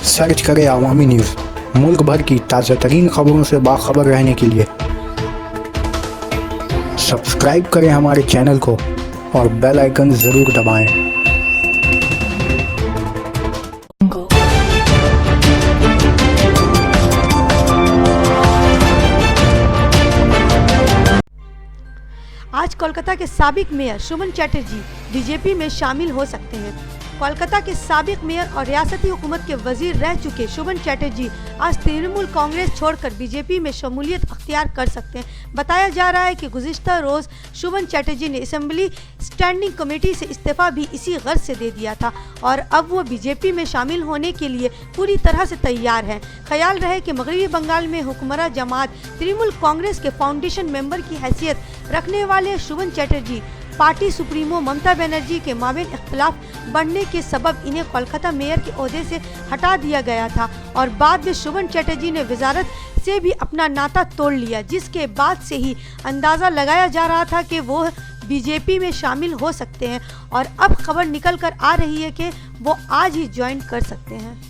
Search करें अवामी news. मुल्क भर की ताज़ा तरीन खबरों से बाखबर रहने के लिए सब्सक्राइब करें हमारे चैनल को और बेल आइकन ज़रूर दबाएं। आज कोलकाता के साबिक मेयर शुभन चैटर्जी बीजेपी में शामिल हो सकते हैं। कोलकाता के साबिक मेयर और रियासती हुकूमत के वजीर रह चुके शुभन चैटर्जी आज तृणमूल कांग्रेस छोड़कर बीजेपी में शमूलियत अख्तियार कर सकते हैं। बताया जा रहा है कि गुज़िश्ता रोज़ शुभन चैटर्जी ने असेंबली स्टैंडिंग कमेटी से इस्तीफा भी इसी गर्ज से दे दिया था और अब वो बीजेपी में शामिल होने के लिए पूरी तरह से तैयार हैं। ख्याल रहे कि मगरबी बंगाल में हुक्मरान जमात तृणमूल कांग्रेस के फाउंडेशन मेंबर की हैसियत रखने वाले शुभन चैटर्जी पार्टी सुप्रीमो ममता बनर्जी के माबेन इख्तलाफ बढ़ने के सबब इन्हें कोलकाता मेयर के ओहदे से हटा दिया गया था और बाद में शुभन चैटर्जी ने वजारत से भी अपना नाता तोड़ लिया, जिसके बाद से ही अंदाज़ा लगाया जा रहा था कि वो बीजेपी में शामिल हो सकते हैं और अब खबर निकल कर आ रही है कि वो आज ही ज्वाइन कर सकते हैं।